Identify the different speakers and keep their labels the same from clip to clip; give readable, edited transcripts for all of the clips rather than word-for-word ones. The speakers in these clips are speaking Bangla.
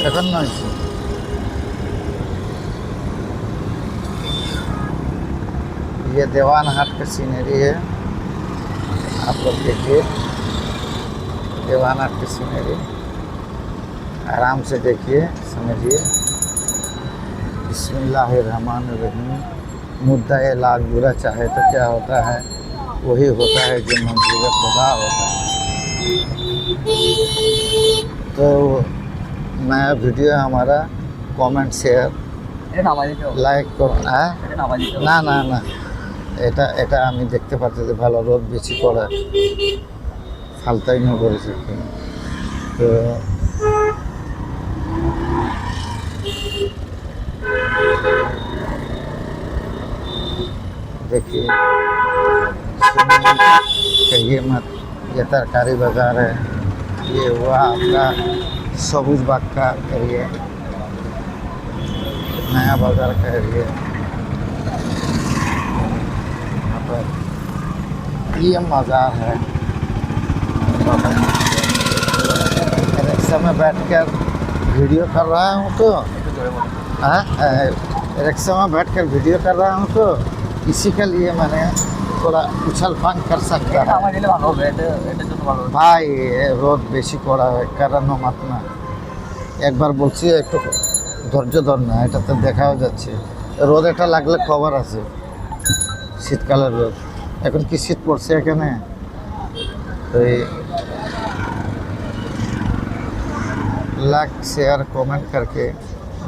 Speaker 1: এখন नॉइस ये देवान हाट का सीनरी है। आप लोग देखिए देवान हाट की सीनरी, आराम से देखिए, समझिए। बिस्मिल्लाहिर्रहमानिर्रहीम। मुद्दा ये लाख बुरा चाहे तो क्या होता है, वही होता है जो मंजूर खुदा होता है। तो नया वीडियो हमारा कमेंट शेयर লাইক করুন। হ্যাঁ না না না, এটা এটা আমি দেখতে পাচ্ছি ভালো রোদ বেশি পড়ে, ফালতাই না করেছে। তো देखिए कहिए मत, ये तरकारी बाजार है, ये हुआ आपका सबूज बाग का एरिया, नया बाजार का एरिया। यहाँ पर ये मज़ार है। रिक्शा में बैठकर वीडियो कर रहा हूँ तो रिक्शा में बैठकर वीडियो कर रहा हूँ तो इसी के लिए मैंने थोड़ा उछल फान कर सकता है। भाई রোদ বেশি করা কারণ মত না, একবার বলছি একটু ধৈর্য ধর না, এটাতে দেখাও যাচ্ছে রোদ, এটা লাগলে খবর আছে। শীতকালের রোদ, এখন কি শীত পড়ছে এখানে? তো लाइक शेयर कमेंट करके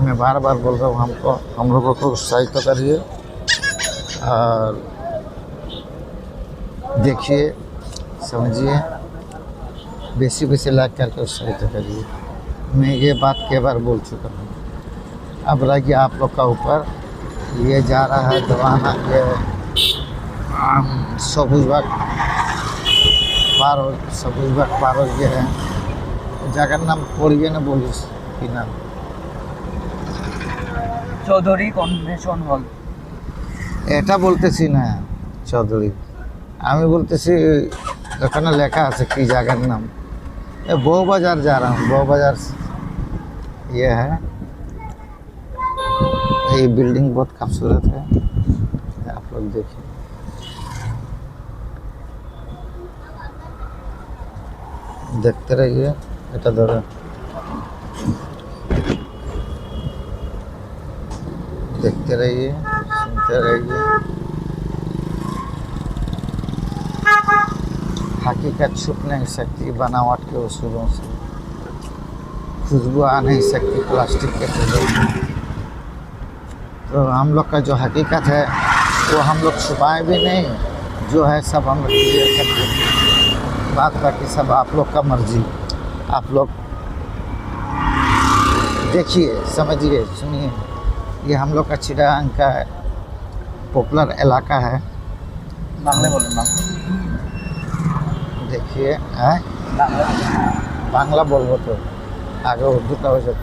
Speaker 1: मैं बार बार बोल रहा हूँ, हम लोगों को उत्साहित करिए और देखिए, समझिए, बेसी बेसी लाइक करके उत्साहित करिए। मैं ये बात कई बार बोल चुका हूँ, अब रह गया आप लोग का ऊपर। ये जा रहा है दवाना, ये सबूज बाग पार हो, सबूज बाग पार हो गया है। जगह नाम पढ़िए ना, बोलिस कि नाम
Speaker 2: চৌধুরী কনভেনশন হল।
Speaker 1: এটা বলতেছি না চৌধুরী, আমি বলতেছি ওখানে লেখা আছে কি জায়গার নাম। बो बाजार जा रहा हूँ, बो बाजार ये है। ये बिल्डिंग बहुत खूबसूरत है, आप लोग देखिए। देखते रहिए, এটা ধরে देखते रहिए, सुनते रहिए। हकीकत छुप नहीं सकती बनावट के उसूलों से, खुशबू आ नहीं सकती प्लास्टिक के फूलों से। तो हम लोग का जो हकीकत है वो हम लोग छुपाए भी नहीं, जो है सब हम लोग क्लियर करते हैं। बात बाकी सब आप लोग का मर्जी, आप लोग देखिए, समझिए, सुनिए। ये हम लोग का चिड़ियाघर का पॉपुलर इलाका है।
Speaker 2: বাংলা বলুন না,
Speaker 1: देखिए है বাংলা বলবো তো, আগে উর্দুটা হয়ে যেত।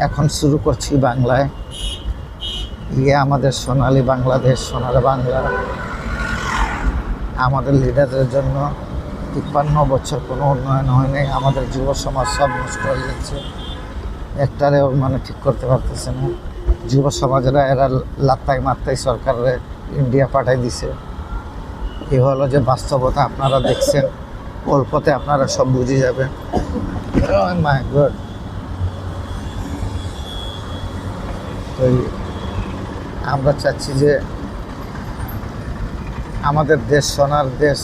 Speaker 1: এখন শুরু করছি বাংলায়। ইয়ে আমাদের সোনালী বাংলাদেশ, সোনার বাংলা। আমাদের লিডারদের জন্য 53 বছর কোনো উন্নয়ন হয় নাই, আমাদের যুব সমাজ সব নষ্ট হয়ে যাচ্ছে, একটারেও মানে ঠিক করতে পারতেছে না। যুব সমাজেরা এরা লাত্তায় মাত্তায় সরকারের ইন্ডিয়া পাঠাই দিছে। এ হলো যে বাস্তবতা, আপনারা দেখছেন, অল্পতে আপনারা সব বুঝে যাবেন। মাই গড। তো আমরা চাচ্ছি যে আমাদের দেশ সোনার দেশ,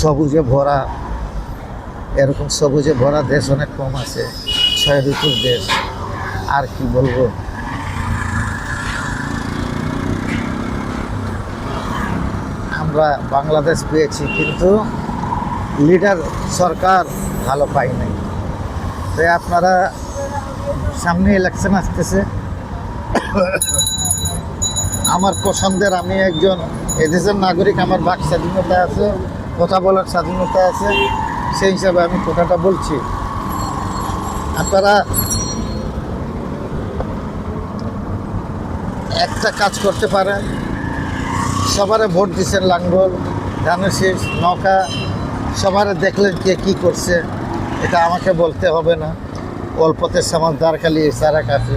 Speaker 1: সবুজে ভরা, এরকম সবুজে ভরা দেশ অনেক কম আছে, 6 ঋতুর দেশ। আর কি বলবো, আমরা বাংলাদেশ পেয়েছি কিন্তু লিডার সরকার ভালো পাই নাই। তাই আপনারা সামনে ইলেকশন আসতেছে, আমার পছন্দের, আমি একজন এদেশের নাগরিক, আমার বাক স্বাধীনতা আছে, কথা বলার স্বাধীনতা আছে, সেই হিসাবে আমি কথাটা বলছি। আপনারা একটা কাজ করতে পারেন, সবারে ভোট দিচ্ছেন, লাঙ্গল, ধানের নৌকা, সবারে দেখলেন কে কী করছে, এটা আমাকে বলতে হবে না। অল্পতে समझदार খালি ইশারা কাফি।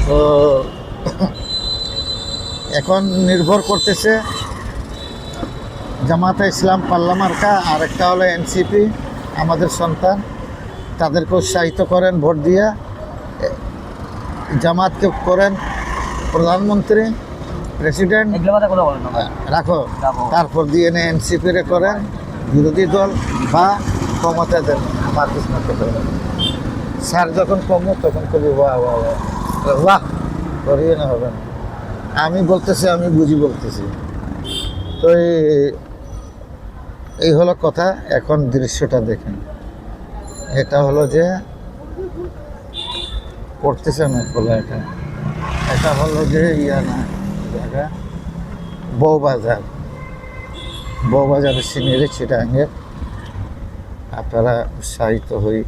Speaker 1: তো এখন নির্ভর করতেছে জামাতে ইসলাম পাল্লা মার্কা, আর একটা হলো এনসিপি আমাদের সন্তান, তাদেরকে উৎসাহিত করেন ভোট দিয়ে, জামাতকে করেন প্রধানমন্ত্রী প্রেসিডেন্ট,
Speaker 2: এগুলো কথা কথা বলেন না।
Speaker 1: রাখো,
Speaker 2: রাখো।
Speaker 1: তারপর দিয়ে এনে এনসিপিরে করেন বিরোধী দল বা ক্ষমতা দেন, আমার কিছু না করতে পারেন। স্যার যখন কমো তখন কবি বাহ বাহ বাহ বাহ করিয়ে না হবে না। আমি বলতেছি, আমি বুঝি বলতেছি। তো এই হলো কথা। এখন দৃশ্যটা দেখেন, এটা হলো যে পড়তেছে না ফলে এটা হলো যে ইয়া না জায়গা বউবাজার, বউবাজারের সিনিয়রে চিটাঙ্গের। আপনারা উৎসাহিত হই,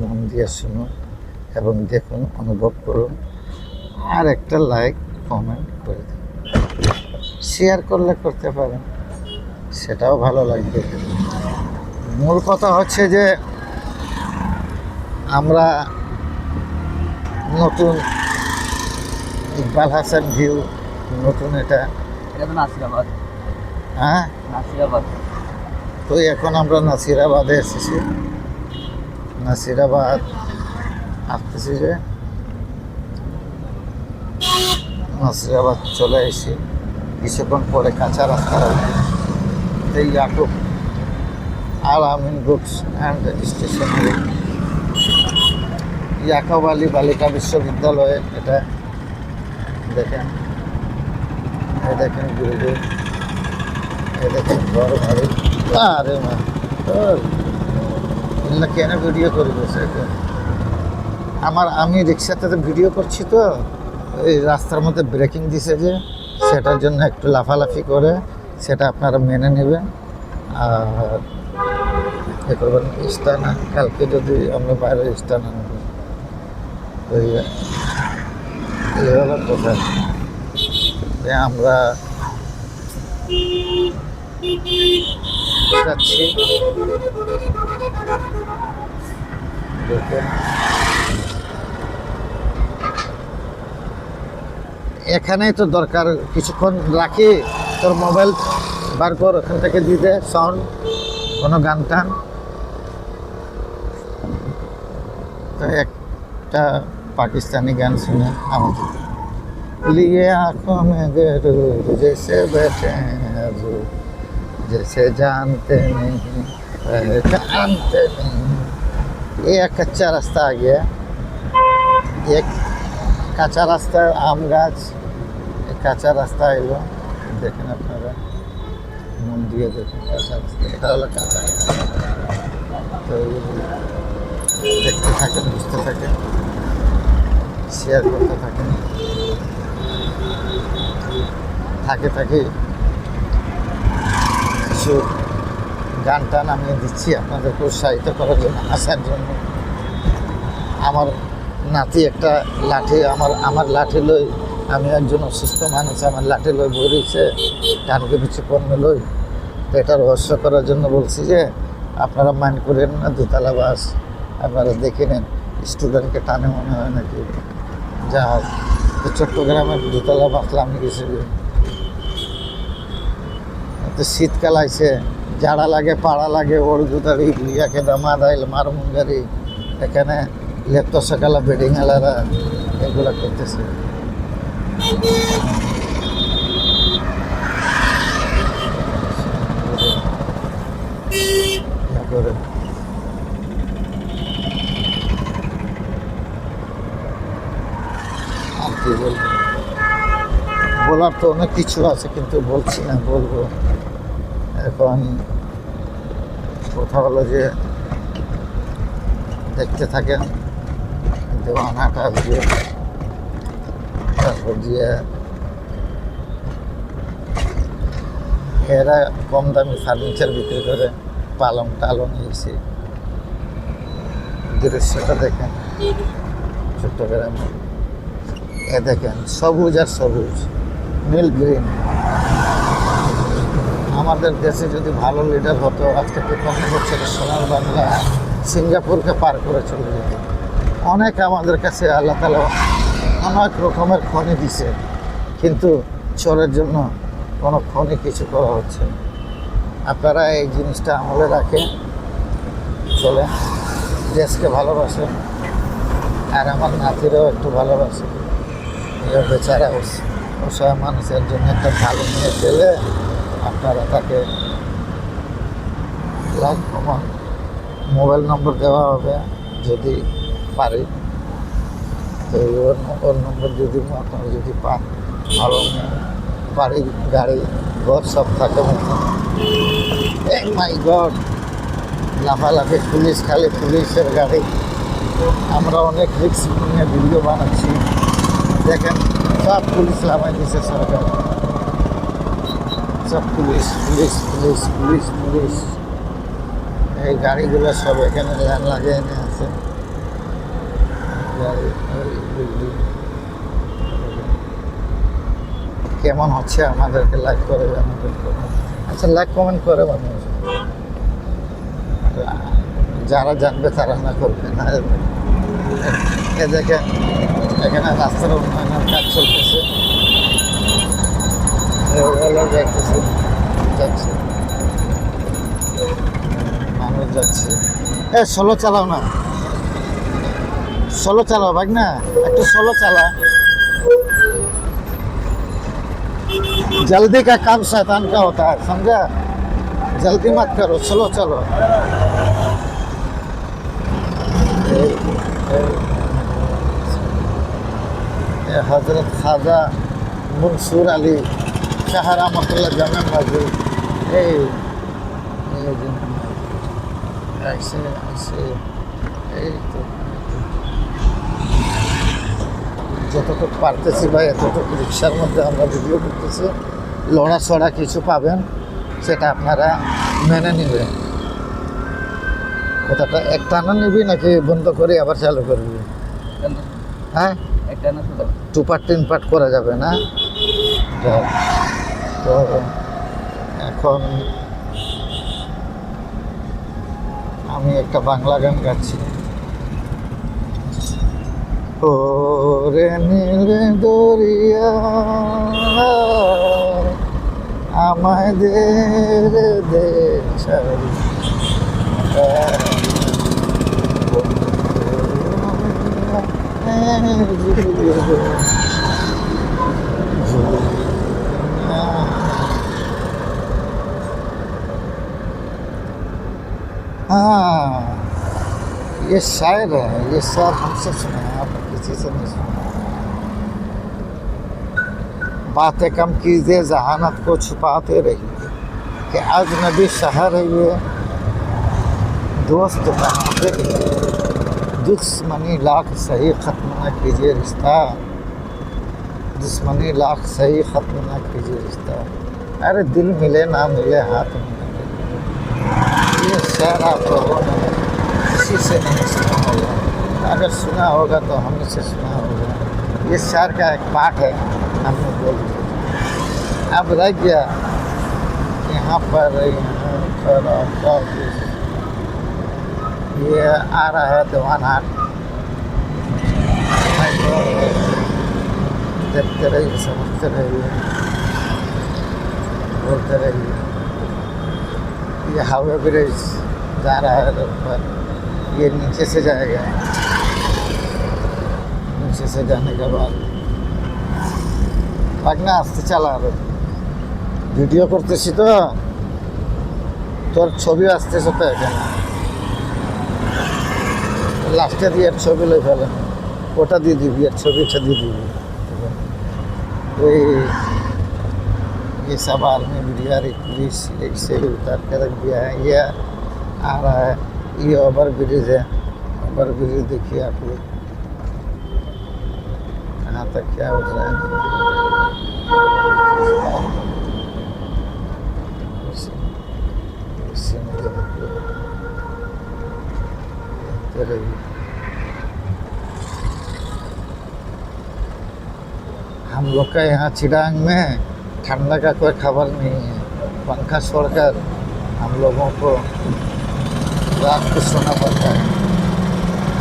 Speaker 1: মন দিয়ে শুনুন এবং দেখুন, অনুভব করুন, আর একটা লাইক কমেন্ট করে দিন, শেয়ার করলে করতে পারেন, সেটাও ভালো লাগবে। মূল কথা হচ্ছে যে আমরা নতুন ইকবাল হাসান ভিউ, নতুন এটা,
Speaker 2: এটা তো নাসিরাবাদ।
Speaker 1: হ্যাঁ।
Speaker 2: নাসিরাবাদ।
Speaker 1: তো এখন আমরা নাসিরাবাদে এসেছি, নাসিরাবাদ আসতেছি যে নাসিরাবাদ চলে এসেছি, কিছুক্ষণ পরে কাঁচা রাস্তা রাখবে এই Yakub Al Amin books and stationery, Yakub Ali বালিকা বিশ্ববিদ্যালয়ে। এটা দেখেন, এই দেখেন বিল্ডিং, এই দেখেন ঘর বাড়ি। আরে মা এগুলো কেন ভিডিও করি বসে? আমি রিক্সাতে ভিডিও করছি, তো এই রাস্তার মধ্যে ব্রেকিং দিছে যে, সেটার জন্য একটু লাফালাফি করে, সেটা আপনারা মেনে নেবেন। আর এ করবেন স্টানা, কালকে যদি আমরা বাইরে স্টানা নেব। তো এই হলো কথা যে আমরা যাচ্ছি। দেখেন এখানেই তো দরকার, কিছুক্ষণ রাখি, তোর মোবাইল বার কর, ওখান থেকে দিতে সাউন্ড, কোনো গান টান। তো একটা পাকিস্তানি গান শুনে আমাকে लिए आँखों में गरूर जैसे बैठे हैं हजूर, जैसे जानते नहीं पहचानते नहीं। ये एक कच्चा रास्ता आ गया, एक কাঁচা রাস্তা, আম গাছ, কাঁচা রাস্তা এলো, দেখেন আপনারা মন দিয়ে দেখুন কাঁচা রাস্তা, এটা হলো কাঁচা রাস্তা। তো দেখতে থাকেন, বুঝতে থাকেন, শেয়ার করতে থাকেন, থাকে কিছু গান টান আমি দিচ্ছি আপনাদেরকে উৎসাহিত করার জন্য, আসার জন্য। আমার নাতি একটা লাঠি, আমার লাঠি লই, আমি একজন অসুস্থ মানুষ, আমার লাঠি লই বইছে, টানকে পিছু কর্মে লই। তো এটা রহস্য করার জন্য বলছি যে আপনারা মাইন্ড করেন না, দোতলা বাস আপনারা দেখে নেন, স্টুডেন্টকে টানে মনে হয় নাকি। যা হোক, তো চট্টগ্রামের দোতলা বাস আমি গেছি। তো শীতকাল আইছে, জাড়া লাগে, পাড়া লাগে, ওড়গুদারি ইয়াকে দামা দাইল মার মুঙ্গারি, এখানে লেপ্ত সকালা বেডিং আলারা এগুলা করতেছে। আর কি বলবো, বলার তো অনেক কিছু আছে, কিন্তু বলছি না, বলবো। এখন কথা হলো যে দেখতে থাকেন, দেওয়ানাটা আসবে, তারপর দিয়ে এরা কম দামি ফার্নিচার বিক্রি করে, পালং টালং এসে দৃশ্যটা দেখেন চট্টগ্রামে। এ দেখেন সবুজ আর সবুজ, নীল গ্রিন। আমাদের দেশে যদি ভালো লিডার হতো, আজকে ৫৫ বছরের সোনার বাংলা সিঙ্গাপুরকে পার করে চলে যেত। অনেক আমাদের কাছে আল্লাহ তাআলা অনেক রকমের খনি দিছে, কিন্তু চোরের জন্য কোনো খনি কিছু করা হচ্ছে না। আপনারা এই জিনিসটা আমলে রাখেন, চলে দেশকে ভালোবাসেন, আর আমার নাতিরাও একটু ভালোবাসে। বেচারা অসহায় মানুষের জন্য একটা ভালো মেয়ে পেলে আপনারা তাকে লাখ কমান মোবাইল নম্বর দেওয়া হবে যদি পারি, তো ওর নম্বর যদি আপনারা যদি পান, ভালো মেয়ে, বাড়ি গাড়ি ঘর সব থাকে মতো। মাই গড, লাফালাফি পুলিশ, খালি পুলিশের গাড়ি। আমরা অনেক রিস্ক নিয়ে ভিডিও বানাচ্ছি, দেখেন সব পুলিশ লাফাই দিছে সরকার, সব police police police police police. এই গাড়িগুলো সব এখানে লাইন লাগিয়ে এনে আছে। গাড়ি বিল্ডিং কেমন হচ্ছে আমাদেরকে লাইক করে জানাবেন। আচ্ছা, লাইক কমেন্ট করে মানুষ, যারা জানবে তারা না করবে না। এ দেখেন এখানে রাস্তার উন্নয়নের কাজ চলতেছে, দেখতেছে যাচ্ছে, মানুষ যাচ্ছে। সোলো চালাও না, সোলো চালাও ভাই, না একটু সোলো চালা। जल्दी का काम शैतान का होता है, समझा? जल्दी मत करो, चलो चलो। हजरत ख्वाजा मंसूर अली शाह रहमतुल्लाह जामे मस्जिद। ऐसे ऐसे এই তো যতটুকু পারতেছি ভাই, এতটুকু রিক্সার মধ্যে আমরা ভিডিও করতেছি। লড়াছড়া কিছু পাবেন, সেটা আপনারা মেনে নেবেন। কথাটা একটানা নিবি নাকি বন্ধ করে আবার চালু করবি? হ্যাঁ,
Speaker 2: একটা না শুধু
Speaker 1: 2 পার্ট 3 পার্ট করা যাবে না। তো এখন আমি একটা বাংলা গান গাচ্ছি। ওরে নীল দরিয়া আমায় দে দে ছাড়ি, हाँ ये शायर है, ये शायर हमसे सुना है, आपने किसी से नहीं सुना। बातें कम कीजिए, जहानत को छुपाते रहिए कि अजनबी शहर है ये, दोस्त बनाते रहिए, दुश्मनी लाख सही ख़त्म न कीजिए रिश्ता, दुश्मनी लाख सही ख़त्म न कीजिए रिश्ता। अरे दिल मिले ना मिले हाथ मिले। ये शायर आप लोगों ने किसी से नहीं सुना होगा, अगर सुना होगा तो हमें से सुना होगा। ये शायर का एक पाठ है, हमने बोल दिया। अब रह गया यहाँ पर आपका ये आ रहा है दीवान हाट। देखते रहिए, समझते रहिए, बोलते रहिए। ये हाईवे ब्रिज जा रहा है रोड पर, ये नीचे से जाएगा, नीचे से जाने के बाद लगना आस्ते चला रे, ভিডিও করতেছি তো, তোর ছবি আসতেছে তো এখানে, লাস্টে দিয়ে ছবি লই ফেলে, ওটা দিয়ে দিবি, আর ছবিটা দিয়ে দিবি। ये सब आर्मी बिहारी पुलिस से उतार के रख दिया है। ये आ रहा है, ये ओवर ब्रिज है, ओवर ब्रिज देखिए आप लोग कहाँ तक क्या हो रहा है। हम लोग का यहाँ चिरांग में ठंडा का कोई खबर नहीं है, पंखा छोड़कर हम लोगों को रात को सोना पड़ता है।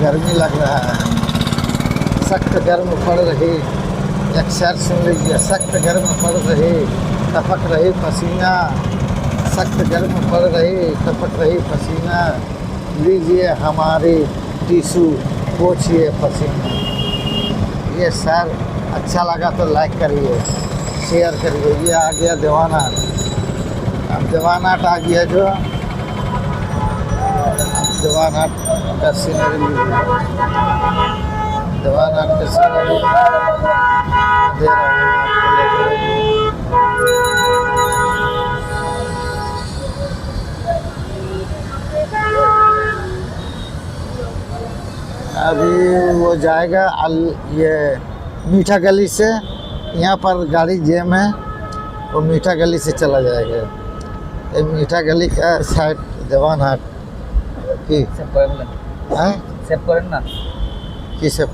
Speaker 1: गर्मी लग रहा है, सख्त गर्म पड़ रही। एक शेर सुन लीजिए, सख्त गर्म पड़ रही, टपक रही पसीना, सख्त गर्म पड़ रही, टपक रही पसीना, लीजिए हमारी टिशू पोछिए पसीना। ये शेर अच्छा लगा तो लाइक करिए, शेयर करिए। ये आ गया दीवानाट। अब दीवानाट आ गया जो, दीवानाट का सीनरी लीजिए, दीवानाट का सीनरी दे रहा हूँ आपको लेकर। अभी वो जाएगा ये मीठा गली से, यहाँ पर गाड़ी जैम है, वो मीठा गली से चला जाएगा। ये मीठा गली का साइड दीवानाट की
Speaker 2: সেভ করেন না
Speaker 1: है
Speaker 2: সেভ করেন না
Speaker 1: की सब